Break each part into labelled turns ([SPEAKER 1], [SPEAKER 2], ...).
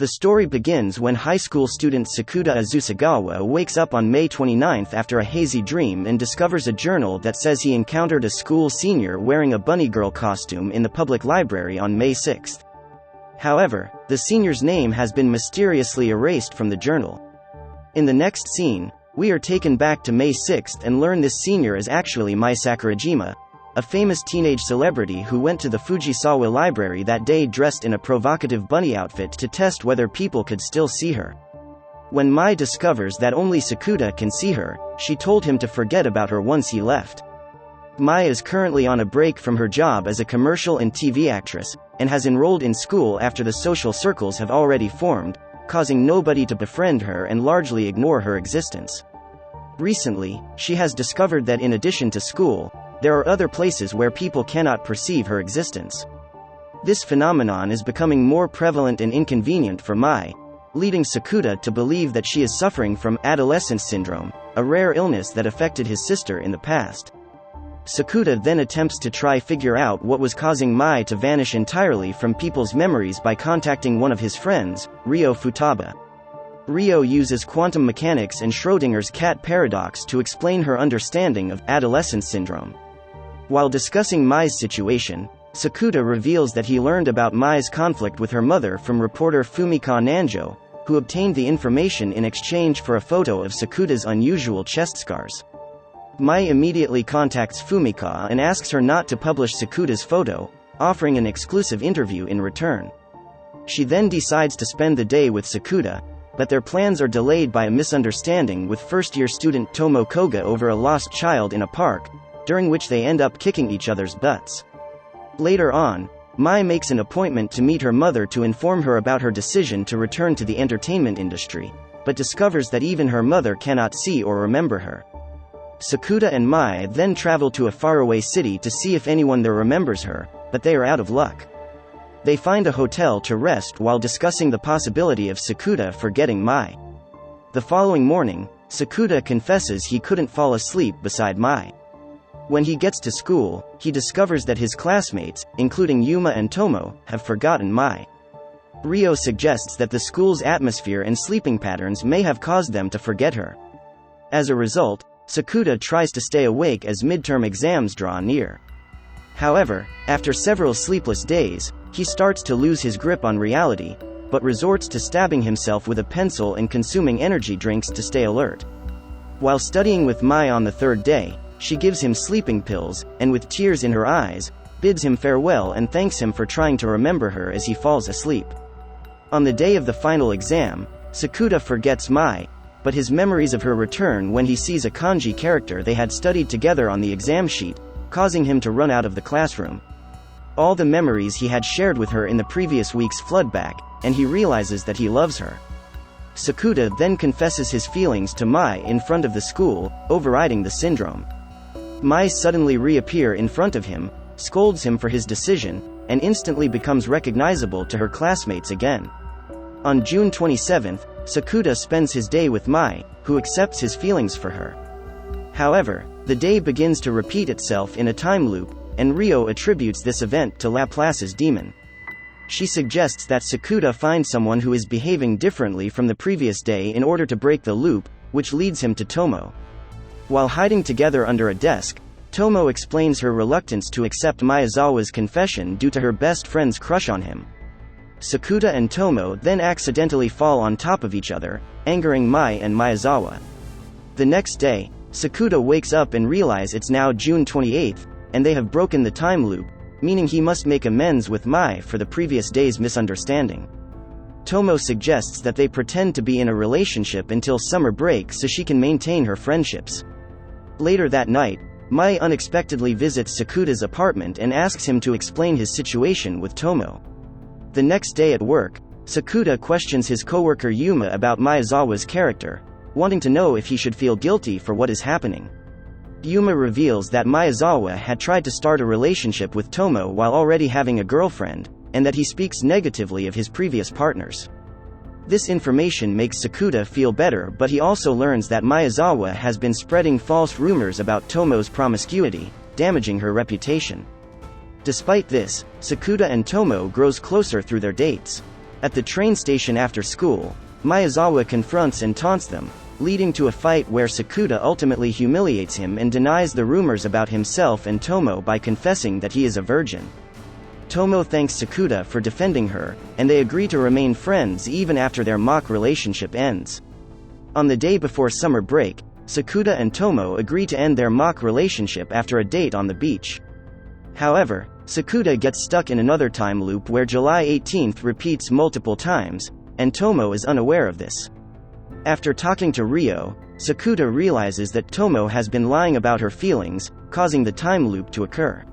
[SPEAKER 1] The story begins when high school student Sakuta Azusagawa wakes up on May 29 after a hazy dream and discovers a journal that says he encountered a school senior wearing a bunny girl costume in the public library on May 6. However, the senior's name has been mysteriously erased from the journal. In the next scene, we are taken back to May 6 and learn this senior is actually Mai Sakurajima, a famous teenage celebrity who went to the Fujisawa library that day dressed in a provocative bunny outfit to test whether people could still see her. When Mai discovers that only Sakuta can see her, she told him to forget about her once he left. Mai is currently on a break from her job as a commercial and TV actress, and has enrolled in school after the social circles have already formed, causing nobody to befriend her and largely ignore her existence. Recently, she has discovered that in addition to school, there are other places where people cannot perceive her existence. This phenomenon is becoming more prevalent and inconvenient for Mai, leading Sakuta to believe that she is suffering from adolescence syndrome, a rare illness that affected his sister in the past. Sakuta then attempts to figure out what was causing Mai to vanish entirely from people's memories by contacting one of his friends, Ryo Futaba. Ryo uses quantum mechanics and Schrödinger's cat paradox to explain her understanding of adolescence syndrome. While discussing Mai's situation, Sakuta reveals that he learned about Mai's conflict with her mother from reporter Fumika Nanjo, who obtained the information in exchange for a photo of Sakuta's unusual chest scars. Mai immediately contacts Fumika and asks her not to publish Sakuta's photo, offering an exclusive interview in return. She then decides to spend the day with Sakuta, but their plans are delayed by a misunderstanding with first-year student Tomo Koga over a lost child in a park, during which they end up kicking each other's butts. Later on, Mai makes an appointment to meet her mother to inform her about her decision to return to the entertainment industry, but discovers that even her mother cannot see or remember her. Sakuta and Mai then travel to a faraway city to see if anyone there remembers her, but they are out of luck. They find a hotel to rest while discussing the possibility of Sakuta forgetting Mai. The following morning, Sakuta confesses he couldn't fall asleep beside Mai. When he gets to school, he discovers that his classmates, including Yuma and Tomo, have forgotten Mai. Ryo suggests that the school's atmosphere and sleeping patterns may have caused them to forget her. As a result, Sakuta tries to stay awake as midterm exams draw near. However, after several sleepless days, he starts to lose his grip on reality, but resorts to stabbing himself with a pencil and consuming energy drinks to stay alert. While studying with Mai on the third day, she gives him sleeping pills, and with tears in her eyes, bids him farewell and thanks him for trying to remember her as he falls asleep. On the day of the final exam, Sakuta forgets Mai, but his memories of her return when he sees a kanji character they had studied together on the exam sheet, causing him to run out of the classroom. All the memories he had shared with her in the previous weeks flood back, and he realizes that he loves her. Sakuta then confesses his feelings to Mai in front of the school, overriding the syndrome. Mai suddenly reappears in front of him, scolds him for his decision, and instantly becomes recognizable to her classmates again. On June 27, Sakuta spends his day with Mai, who accepts his feelings for her. However, the day begins to repeat itself in a time loop, and Ryo attributes this event to Laplace's demon. She suggests that Sakuta find someone who is behaving differently from the previous day in order to break the loop, which leads him to Tomo. While hiding together under a desk, Tomo explains her reluctance to accept Maezawa's confession due to her best friend's crush on him. Sakuta and Tomo then accidentally fall on top of each other, angering Mai and Maezawa. The next day, Sakuta wakes up and realizes it's now June 28, and they have broken the time loop, meaning he must make amends with Mai for the previous day's misunderstanding. Tomo suggests that they pretend to be in a relationship until summer break so she can maintain her friendships. Later that night, Mai unexpectedly visits Sakuta's apartment and asks him to explain his situation with Tomo. The next day at work, Sakuta questions his coworker Yuma about Maezawa's character, wanting to know if he should feel guilty for what is happening. Yuma reveals that Maezawa had tried to start a relationship with Tomo while already having a girlfriend, and that he speaks negatively of his previous partners. This information makes Sakuta feel better, but he also learns that Maezawa has been spreading false rumors about Tomo's promiscuity, damaging her reputation. Despite this, Sakuta and Tomo grows closer through their dates. At the train station after school, Miyazawa confronts and taunts them, leading to a fight where Sakuta ultimately humiliates him and denies the rumors about himself and Tomo by confessing that he is a virgin. Tomo thanks Sakuta for defending her, and they agree to remain friends even after their mock relationship ends. On the day before summer break, Sakuta and Tomo agree to end their mock relationship after a date on the beach. However, Sakuta gets stuck in another time loop where July 18th repeats multiple times, and Tomo is unaware of this. After talking to Ryo, Sakuta realizes that Tomo has been lying about her feelings, causing the time loop to occur.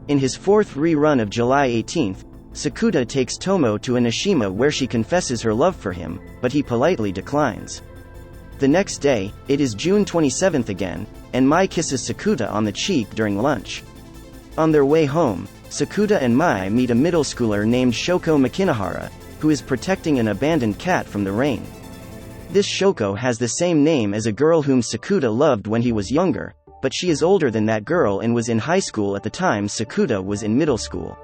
[SPEAKER 1] In his fourth rerun of July 18th, Sakuta takes Tomo to Enoshima where she confesses her love for him, but he politely declines. The next day, it is June 27th again, and Mai kisses Sakuta on the cheek during lunch. On their way home, Sakuta and Mai meet a middle schooler named Shoko Makinahara, who is protecting an abandoned cat from the rain. This Shoko has the same name as a girl whom Sakuta loved when he was younger, but she is older than that girl and was in high school at the time Sakuta was in middle school.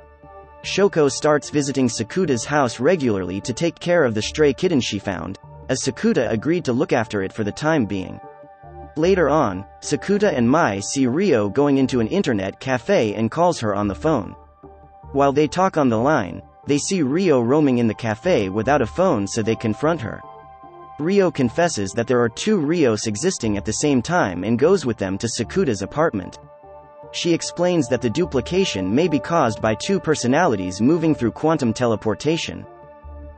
[SPEAKER 1] Shoko starts visiting Sakuta's house regularly to take care of the stray kitten she found, as Sakuta agreed to look after it for the time being. Later on, Sakuta and Mai see Ryo going into an internet cafe and calls her on the phone. While they talk on the line, they see Ryo roaming in the cafe without a phone, so they confront her. Ryo confesses that there are two Ryos existing at the same time and goes with them to Sakuta's apartment. She explains that the duplication may be caused by two personalities moving through quantum teleportation.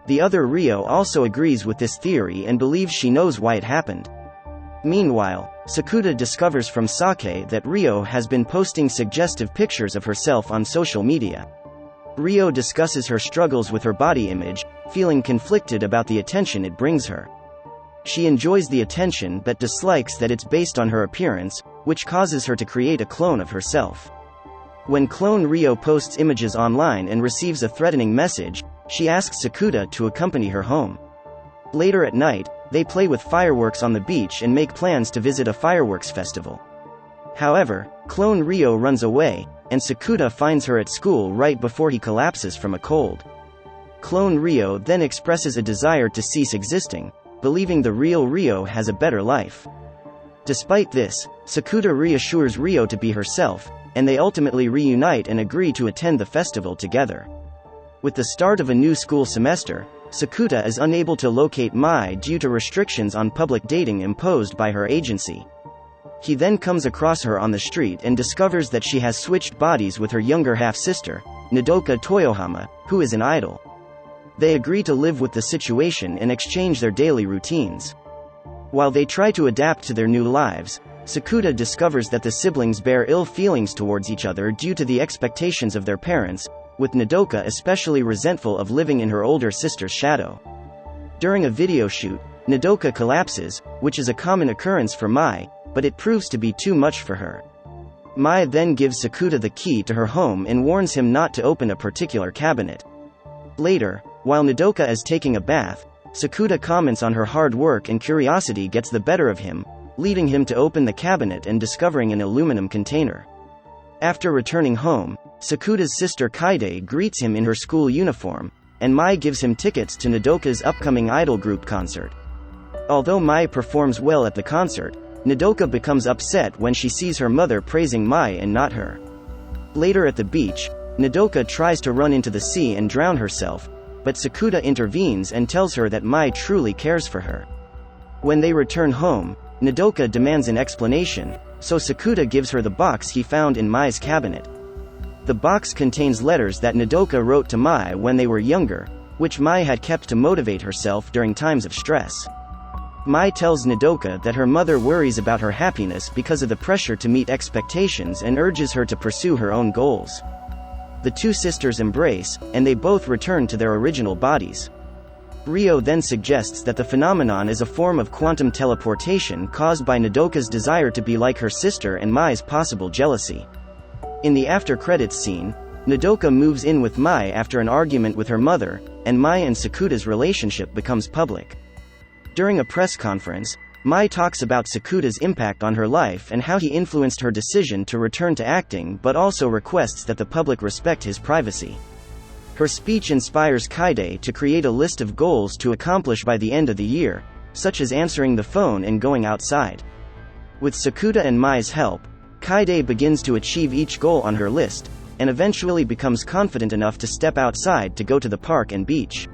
[SPEAKER 1] The other Ryo also agrees with this theory and believes she knows why it happened. Meanwhile, Sakuta discovers from Sake that Ryo has been posting suggestive pictures of herself on social media. Ryo discusses her struggles with her body image, feeling conflicted about the attention it brings her. She enjoys the attention but dislikes that it's based on her appearance, which causes her to create a clone of herself. When clone Ryo posts images online and receives a threatening message, she asks Sakuta to accompany her home. Later at night, they play with fireworks on the beach and make plans to visit a fireworks festival. However, clone Ryo runs away, and Sakuta finds her at school right before he collapses from a cold. Clone Ryo then expresses a desire to cease existing, believing the real Ryo has a better life. Despite this, Sakuta reassures Ryo to be herself, and they ultimately reunite and agree to attend the festival together. With the start of a new school semester, Sakuta is unable to locate Mai due to restrictions on public dating imposed by her agency. He then comes across her on the street and discovers that she has switched bodies with her younger half-sister, Nodoka Toyohama, who is an idol. They agree to live with the situation and exchange their daily routines. While they try to adapt to their new lives, Sakuta discovers that the siblings bear ill feelings towards each other due to the expectations of their parents, with Nodoka especially resentful of living in her older sister's shadow. During a video shoot, Nodoka collapses, which is a common occurrence for Mai, but it proves to be too much for her. Mai then gives Sakuta the key to her home and warns him not to open a particular cabinet. Later, while Nodoka is taking a bath, Sakuta comments on her hard work and curiosity gets the better of him, leading him to open the cabinet and discovering an aluminum container. After returning home, Sakuta's sister Kaide greets him in her school uniform, and Mai gives him tickets to Nodoka's upcoming idol group concert. Although Mai performs well at the concert, Nodoka becomes upset when she sees her mother praising Mai and not her. Later at the beach, Nodoka tries to run into the sea and drown herself, but Sakuta intervenes and tells her that Mai truly cares for her. When they return home, Nodoka demands an explanation, so Sakuta gives her the box he found in Mai's cabinet. The box contains letters that Nodoka wrote to Mai when they were younger, which Mai had kept to motivate herself during times of stress. Mai tells Nodoka that her mother worries about her happiness because of the pressure to meet expectations and urges her to pursue her own goals. The two sisters embrace, and they both return to their original bodies. Ryo then suggests that the phenomenon is a form of quantum teleportation caused by Nodoka's desire to be like her sister and Mai's possible jealousy. In the after-credits scene, Nodoka moves in with Mai after an argument with her mother, and Mai and Sakuta's relationship becomes public. During a press conference, Mai talks about Sakuta's impact on her life and how he influenced her decision to return to acting, but also requests that the public respect his privacy. Her speech inspires Kaide to create a list of goals to accomplish by the end of the year, such as answering the phone and going outside. With Sakuta and Mai's help, Kaide begins to achieve each goal on her list, and eventually becomes confident enough to step outside to go to the park and beach.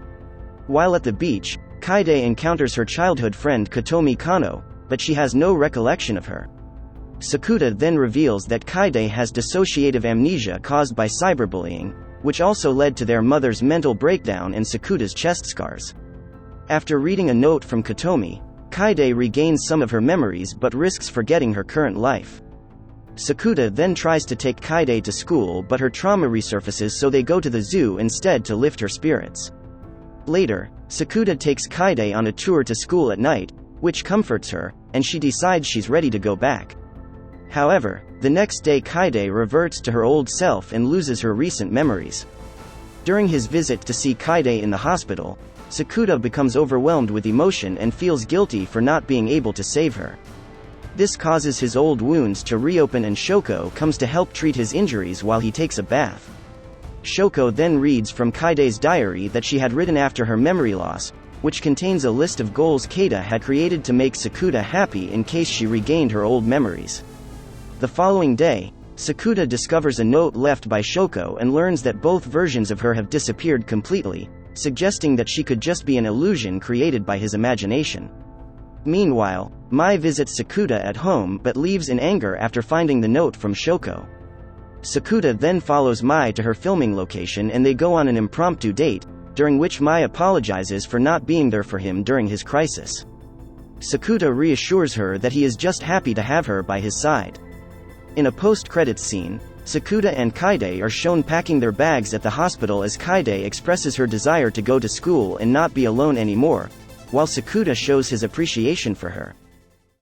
[SPEAKER 1] While at the beach, Kaide encounters her childhood friend Kotomi Kano, but she has no recollection of her. Sakuta then reveals that Kaide has dissociative amnesia caused by cyberbullying, which also led to their mother's mental breakdown and Sakuta's chest scars. After reading a note from Kotomi, Kaide regains some of her memories but risks forgetting her current life. Sakuta then tries to take Kaide to school, but her trauma resurfaces, so they go to the zoo instead to lift her spirits. Later, Sakuta takes Kaide on a tour to school at night, which comforts her, and she decides she's ready to go back. However, the next day Kaide reverts to her old self and loses her recent memories. During his visit to see Kaide in the hospital, Sakuta becomes overwhelmed with emotion and feels guilty for not being able to save her. This causes his old wounds to reopen, and Shoko comes to help treat his injuries while he takes a bath. Shoko then reads from Kaide's diary that she had written after her memory loss, which contains a list of goals Keita had created to make Sakuta happy in case she regained her old memories. The following day, Sakuta discovers a note left by Shoko and learns that both versions of her have disappeared completely, suggesting that she could just be an illusion created by his imagination. Meanwhile, Mai visits Sakuta at home but leaves in anger after finding the note from Shoko. Sakuta then follows Mai to her filming location and they go on an impromptu date, during which Mai apologizes for not being there for him during his crisis. Sakuta reassures her that he is just happy to have her by his side. In a post-credits scene, Sakuta and Kaide are shown packing their bags at the hospital as Kaide expresses her desire to go to school and not be alone anymore, while Sakuta shows his appreciation for her.